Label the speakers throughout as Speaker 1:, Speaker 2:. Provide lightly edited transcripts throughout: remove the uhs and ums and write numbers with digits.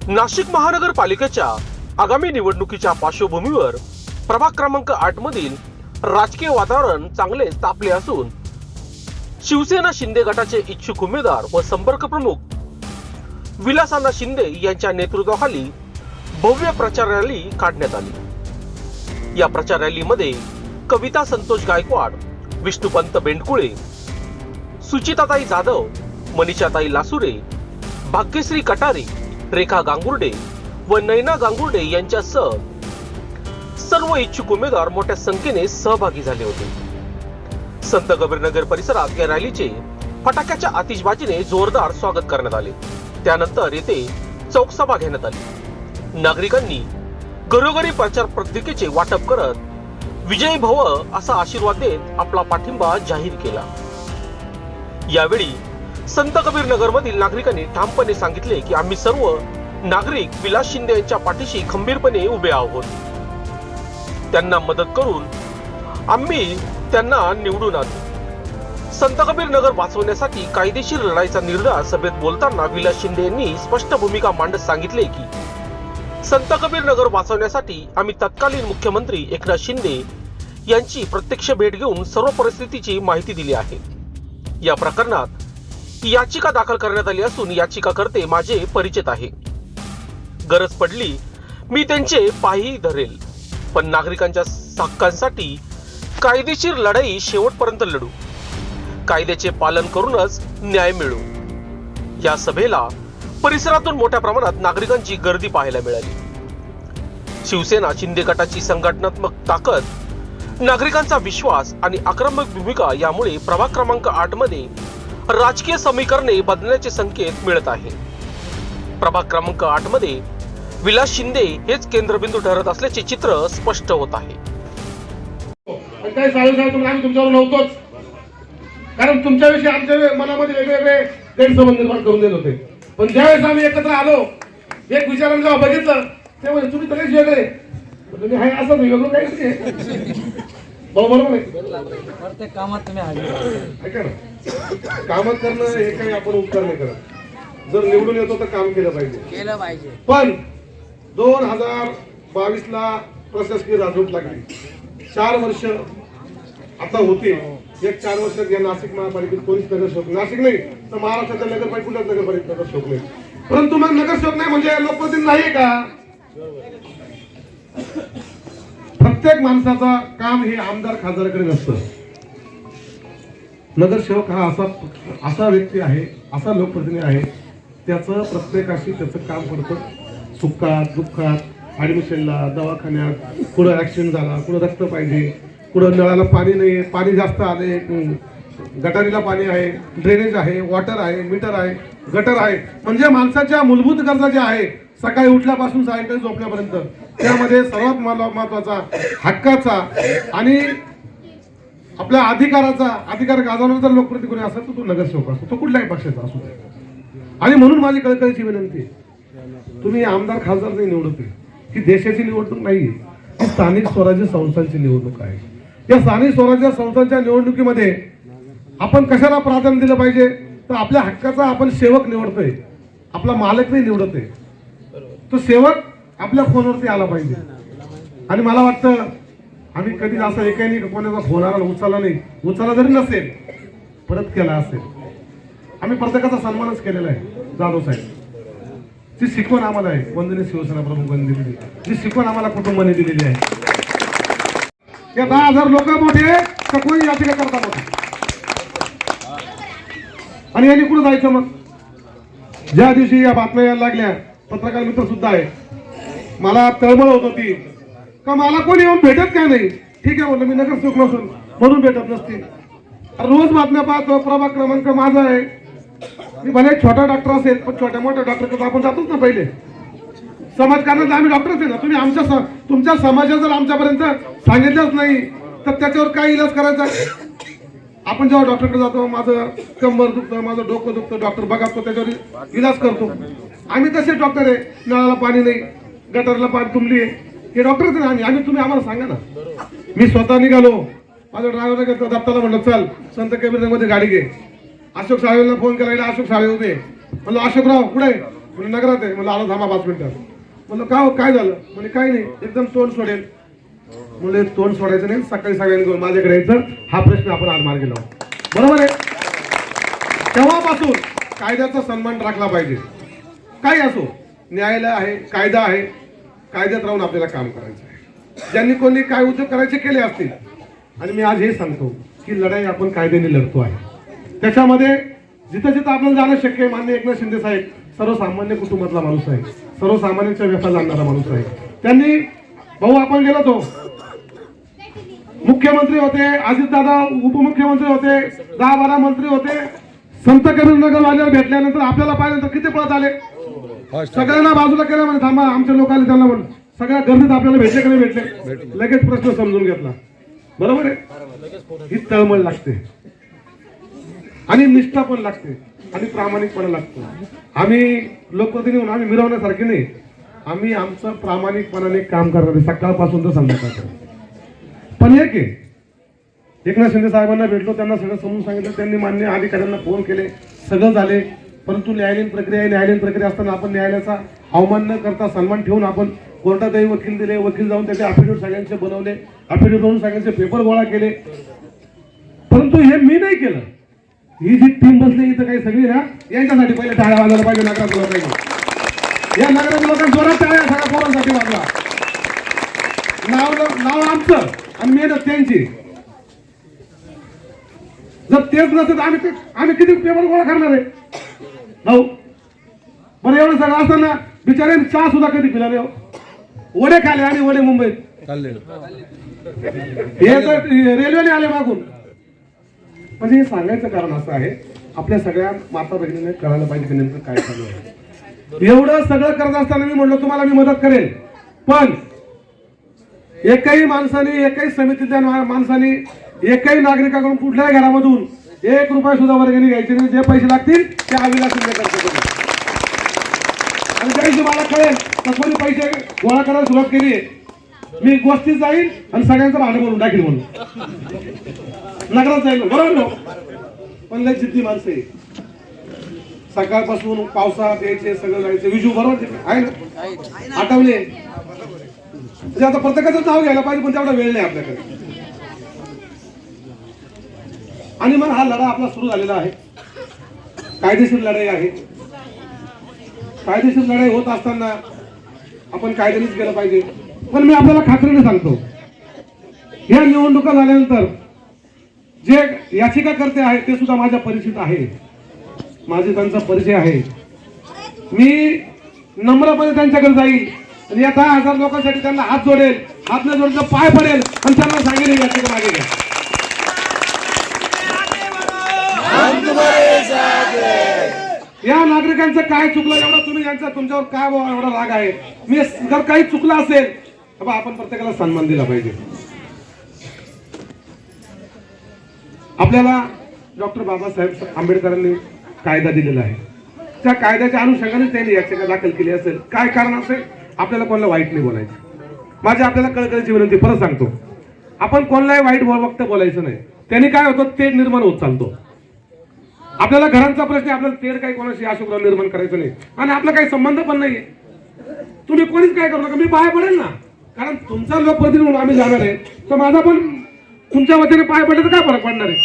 Speaker 1: नाशिक महानगरपालिकेच्या आगामी निवडणुकीच्या पार्श्वभूमीवर प्रभाग क्रमांक 8 मधील राजकीय वातावरण चांगले तापले असून शिवसेना शिंदे गटाचे इच्छुक उमेदवार व संपर्क प्रमुख विलासअण्णा शिंदे यांच्या नेतृत्वाखाली भव्य प्रचार रॅली काढण्यात आली। या प्रचार रॅलीमध्ये कविता संतोष गायकवाड, विष्णुपंत बेंडकुळे, सुचिताताई जाधव, मनीषाताई लासुरे, भाग्यश्री कटारे, रेखा गांगुर्डे व नैना गांगुर्डे यांच्यासह सर्व इच्छुक उमेदवार मोठ्या संख्येने सहभागी झाले होते। संत कबीरनगर परिसरात या रॅलीचे फटाक्याच्या आतिषबाजीने जोरदार स्वागत करण्यात आले। त्यानंतर येथे चौकसभा घेण्यात आली। नागरिकांनी घरोघरी प्रचार पत्रिकेचे वाटप करत विजयी भव असा आशीर्वाद देत आपला पाठिंबा जाहीर केला। यावेळी संत कबीरनगर मधील नागरिकांनी ठामपणे सांगितले की आम्ही सर्व नागरिक विलास शिंदे यांच्या पाठीशी खंबीरपणे उभे आहोत। त्यांना मदत करून आम्ही त्यांना निवडून आणू। संत कबीरनगर वाचवण्यासाठी कायदेशीर लढाईचा निर्धार सभेत बोलताना विलास शिंदे यांनी स्पष्ट भूमिका मांडत सांगितले की संत कबीरनगर वाचवण्यासाठी आम्ही तत्कालीन मुख्यमंत्री एकनाथ शिंदे यांची प्रत्यक्ष भेट घेऊन सर्व परिस्थितीची माहिती दिली आहे। या प्रकरणात याचिका दाखल करण्यात आली असून याचिकाकर्ते माझे परिचित आहे। गरज पडली मी त्यांचे पायही धरेल, पण नागरिकांच्या हक्कांसाठी कायदेशीर लढाई शेवटपर्यंत लढू। कायद्याचे पालन करूनच न्याय मिळू। या सभेला परिसरातून मोठ्या प्रमाणात नागरिकांची गर्दी पाहायला मिळाली। शिवसेना शिंदे गटाची संघटनात्मक ताकद, नागरिकांचा विश्वास आणि आक्रमक भूमिका यामुळे प्रभाग क्रमांक 8 मध्ये राजकीय समीकरणे बदलण्याचे संकेत मिळत आहे। प्रभाग क्रमांक 8 मध्ये विलास शिंदे हेच केंद्रबिंदू ठरत असल्याचे चित्र स्पष्ट होत आहे।
Speaker 2: काही साहेब आम्ही तुमच्यावर नव्हतोच, कारण तुमच्याविषयी आमच्या मनामध्ये वेगवेगळे गैरसमज निर्माण करून देत होते। पण ज्यावेळेस आम्ही एकत्र आलो, एक विचारानं जेव्हा बघितलं तेव्हा तुम्ही तरीच वेगळे, तुम्ही हाय असं वेगळं काही नाही। बरोबर आहे,
Speaker 3: प्रत्येक कामात तुम्ही
Speaker 2: ऐका ना, कामात करणं हे काही आपण उपकार नाही करत। जर निवडून येतो तर काम केलं पाहिजे। पण 2022 ला प्रशासकीय राजवट लागली, 4 वर्ष आता होते। एक 4 वर्षात या नाशिक महापालिकेत कोणीच नगरसेवक, नाशिक नाही तर महाराष्ट्राच्या नगरपालिका कुठल्याच नगरपालिकेत नगरसेवक नाही। परंतु मग नगरसेवक नाही म्हणजे लोकप्रतिनिधी नाही का? प्रत्येक माणसाचा काम हे आमदार खासदाराकडे नसतं। नगरसेवक हा असा व्यक्ती आहे, असा लोकप्रतिनिधी आहे, त्याचं प्रत्येकाशी त्याचं काम पडतं। सुखात दुःखात, ऍडमिशनला, दवाखान्यात, कुठं ऍक्सिडेंट झाला, कुठं रक्त पाहिजे, कुठं नळाला पाणी नाही, पाणी जास्त आले, गटारीला पाणी आहे, ड्रेनेज आहे, वॉटर आहे, मीटर आहे, गटर आहे, म्हणजे माणसाच्या मूलभूत गरजा ज्या आहे सकाळी उठल्यापासून सायंकाळी झोपल्यापर्यंत, त्यामध्ये सर्वात महत्वाचा हक्काचा आणि आपल्या अधिकाराचा अधिकार गाजवणारा जर लोकप्रतिनिधी कोणी असेल तर तो नगरसेवक असतो, तो कुठल्याही पक्षाचा असू दे। आणि म्हणून माझी कळकळीची विनंती आहे, तुम्ही आमदार खासदार नाही निवडत, ही देशाची निवडणूक नाहीये, ही स्थानिक स्वराज्य संस्थांची निवडणूक आहे। या स्थानिक स्वराज्य संस्थांच्या निवडणुकीमध्ये आपण कशाला प्राधान्य दिलं पाहिजे तर आपल्या हक्काचा आपण सेवक निवडतोय, आपला मालक नाही निवडत आहे। तो सेवक आपल्या फोनवरती आला पाहिजे। आणि मला वाटतं आम्ही कधी असं एकाने कोणाचा फोन आला उचलला नाही, उचलला जरी नसेल परत केला असेल, आम्ही प्रत्येकाचा सन्मानच केलेला आहे। जाधव साहेब जी शिकवण आम्हाला आहे, वंदनीय शिवसेना प्रमुखांनी दिलेली, जी शिकवण आम्हाला कुटुंबाने दिलेली आहे। या 10,000 लोक मोठे तर कोणी याचिका करता मोठे, आणि यांनी कुठं जायचं मग? ज्या दिवशी या बातम्या यायला लागल्या, पत्रकार मित्र सुद्धा आहे, मला तळमळ होत होती का मला कोणी येऊन भेटत काय नाही। ठीक आहे म्हटलं, मी नगरसेवक नसून म्हणून भेटत नसतील। रोज बातम्या पाहतो, प्रभाग क्रमांक माझा आहे, मी भले छोटा डॉक्टर असेल पण छोट्या मोठ्या डॉक्टरकडे आपण जातोच ना। पहिले समाजकारणात आम्ही डॉक्टरच आहे ना। तुम्ही तुमच्या समाजात जर आमच्यापर्यंत सांगितलंच नाही तर त्याच्यावर काय इलाज करायचा? आपण जेव्हा डॉक्टरकडे जातो, माझं कंबर दुखतं, माझं डोकं दुखतं, डॉक्टर बघतो, त्याच्यावर इलाज करतो। आम्ही तसे डॉक्टर आहे, नळाला पाणी नाही, गटारला पाणी तुंबली आहे, हे डॉक्टरच आहे आम्ही तुम्ही आम्हाला सांगा ना। मी स्वतः निघालो, माझ्या ड्रायव्हरला घेतलं, दत्ताला म्हटलं चल संत कबीरनगर मध्ये गाडी घे। अशोक साहेबांना फोन केला, अशोक साहेब होते, म्हणलं अशोकराव कुठे? म्हणजे नगरात आहे. म्हणलं आलो थांबा 5 मिनिटं. म्हणलं का हो, काय झालं? म्हणजे काही नाही, एकदम तोंड सोडेल. म्हणजे तोंड सोडायचं नाही, सकाळी सगळ्यांनी घेऊन माझ्याकडे यायचं. हा प्रश्न आपण आज मार्गी लावू. बरोबर आहे. तेव्हापासून कायद्याचा सन्मान राखला पाहिजे. काही असो, न्यायालय आहे, कायदा आहे, कायद्यात राहून आपल्याला काम करायचं आहे. ज्यांनी कोणी काय उद्योग करायचे केले असतील, आणि मी आज हे सांगतो की लढाई आपण कायद्याने लढतो आहे. त्याच्यामध्ये जिथं जिथं आपल्याला जाणं शक्य आहे. माननीय एकनाथ शिंदे साहेब सर्वसामान्य कुटुंबातला माणूस आहे, सर्वसामान्यांच्या व्यथा जाणणारा माणूस आहे. त्यांनी भाऊ आपण गेलो तो मुख्यमंत्री होते, अजितदादा उपमुख्यमंत्री होते, 10-12 मंत्री होते. संत कबीर नगर वाल्यावर भेटल्यानंतर आपल्याला पाहिल्यानंतर किती पळत आले. सगळ्यांना बाजूला केलं. म्हणजे थांबा, आमच्या लोकांनी त्यांना म्हणून सगळ्या गर्दीत आपल्याला भेटले की नाही भेटले, लगेच प्रश्न समजून घेतला. बरोबर आहे. ही तळमळ लागते आणि निष्ठा पण लागते आणि प्रामाणिकपणा लागतो. आम्ही लोकप्रतिनिधी म्हणून आम्ही मिरवण्यासारखे नाही, आम्ही आमचं प्रामाणिकपणाने काम करणार आहे सकाळपासून तर संध्याकाळपर्यंत. पण एक आहे, एकनाथ शिंदे साहेबांना भेटलो, त्यांना सगळं समजून सांगितलं. त्यांनी मान्य अधिकाऱ्यांना फोन केले, सगळं झाले. परंतु न्यायालयीन प्रक्रिया असताना आपण न्यायालयाचा अवमान न करता सन्मान ठेवून आपण कोर्टातही वकील दिले, वकील जाऊन त्याचे अफिडेव्हिट सगळ्यांचे बनवले, अफिडेव्हिट बनवून सगळ्यांचे पेपर गोळा केले. परंतु हे मी नाही केलं, ही जी टीम बसली इथं काही सगळी ना, यांच्यासाठी पहिले टाळ्या वाजवायला पाहिजे. नगरातील लोकांनी, या नगरातील लोकांनी जोरात टाळ्या सगळ्या पोरांसाठी वाजवा. नाव आमचं आणि मेहनत त्यांची. जर तेच नसतं तर आम्ही किती पेपर गोळा करणार आहे भाऊ. बरं एवढं सगळं असताना बिचाऱ्यांनी चहा सुद्धा कधी पिला नाही. वडे खाले आणि वडे मुंबईत खाल्ले, हे तर रेल्वेने आले मागून. म्हणजे हे सांगायचं कारण असं आहे, आपल्या सगळ्या माता भगिनीने कळायला पाहिजे की नेमकं काय चालू आहे. एवढं सगळं करत असताना मी म्हणलो तुम्हाला मी मदत करेल, पण एकही माणसाने, एकही समितीच्या माणसाने, एकही नागरिकाकडून कुठल्याही घरामधून 1 रुपया सुद्धा वर्गणी घ्यायची नाही. जे पैसे लागतील ते अविनाश शिंदे करतो. आणि त्या दिवशी मला कळेल तसं पैसे गोळा करायला सुरुवात केली, मी गोष्टीत जाईल आणि सगळ्यांचं भांडण करून टाकेल म्हणून नगरात जाईल. बरोबर. पण लय जिद्दी माणसं आहे. सकाळपासून पावसात यायचे, सगळं जायचं. विजू बरोबर आहे ना, आठवले. म्हणजे आता प्रत्येकाचं नाव घ्यायला पाहिजे, पण तेवढा वेळ नाही आपल्याकडे. आणि मग हा लढा आपला सुरू झालेला आहे. कायदेशीर लढाई आहे. कायदेशीर लढाई होत असताना आपण कायद्यानेच केलं पाहिजे. पण मी आपल्याला खात्रीने सांगतो, या निवडणुका झाल्यानंतर जे याचिकाकर्ते आहेत ते सुद्धा माझ्या परिचित आहे, माझे त्यांचा परिचय आहे. मी नम्रपणे त्यांच्याकडे जाईल आणि या 10,000 लोकांसाठी त्यांना हात जोडेल, हात न जोडता पाय पडेल आणि त्यांना सांगेल याचिका मागे घ्या. या नागरिकांचं काय चुकलं एवढं तुम्ही तुमच्यावर काय एवढा राग आहे. मी जर काही चुकलं असेल तर आपण प्रत्येकाला सन्मान दिला पाहिजे. आपल्याला डॉक्टर बाबासाहेब आंबेडकरांनी कायदा दिलेला आहे, त्या कायद्याच्या अनुषंगाने त्यांनी याचिका दाखल केली असेल. काय कारण असेल, आपल्याला कोणाला वाईट नाही बोलायचं. माझी आपल्याला कळकळीची विनंती, परत सांगतो, आपण कोणालाही वाईट वक्त बोलायचं नाही. त्यांनी काय होतं, तेढ निर्माण होत चालतो. आपल्याला घरांचा प्रश्न, आपल्याला तेढ काही कोणाशी अशुभ निर्माण करायचं नाही आणि आपला काही संबंध पण नाहीये. तुम्ही कोणीच काय करू नका, मी पाय पडेल ना, कारण तुमचा लोकप्रतिनिधी म्हणून आम्ही जाणार आहे, तर माझा पण तुमच्या वतीने पाय पडले तर काय फरक पडणार आहे.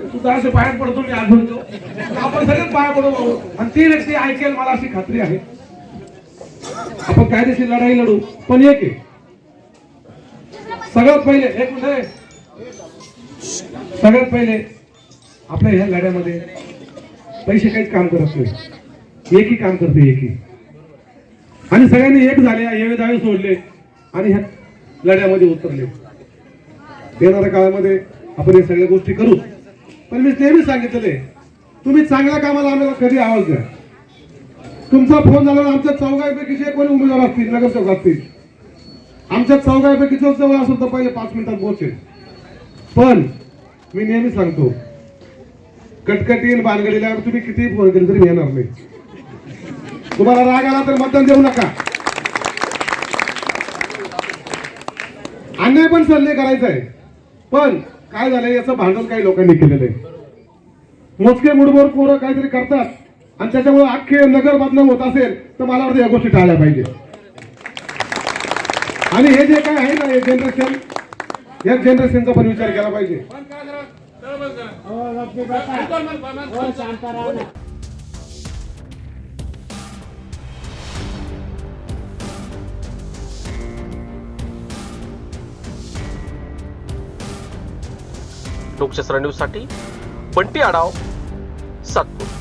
Speaker 2: सुद्धा असे पायात पडतो, मी आज म्हणतो आपण सगळेच पाया पडू आणि ती व्यक्ती ऐकेल, मला अशी खात्री आहे. आपण कायदेशीर लढाई लढू, पण एक आहे, सगळ्यात पहिले आपल्या ह्या लढ्यामध्ये पैसे काहीच काम करत नाही, एकही काम करते, एकही. आणि सगळ्यांनी एक झाले, येवे दावे सोडले आणि ह्या लढ्यामध्ये उतरले. येणाऱ्या काळामध्ये आपण हे सगळ्या गोष्टी करू. पण मी नेहमी सांगितलेले, तुम्ही चांगल्या कामाला आम्हाला कधी आवाज द्या. तुमचा फोन झाल्यावर आमच्या 4 जे कोणी उमेदवार असतील, नगरसेवक असतील, आमच्या 4 जो जवळ असेल तर पहिले 5 मिनिटात पोहोचेल. पण मी नेहमी सांगतो, कटकटीन बांधगडीला तुम्ही किती फोन केले तरी येणार नाही. तुम्हाला राग आला तर मतदान देऊ नका. अन्याय पण सल्ले करायचा आहे. पण काय झालंय, याचं भांडण काही लोकांनी केलेलं आहे. मोजके मुठभर पोरं काहीतरी करतात आणि त्याच्यामुळे अख्खे नगर बदनाम होत असेल तर मला वाटतं या गोष्टी टाळल्या पाहिजे. आणि हे जे काय आहे ना हे जनरेशन, या जनरेशनचा पण विचार केला पाहिजे.
Speaker 1: लोकशास्त्र न्यूज साठी बंटी आढाव, सातपूर.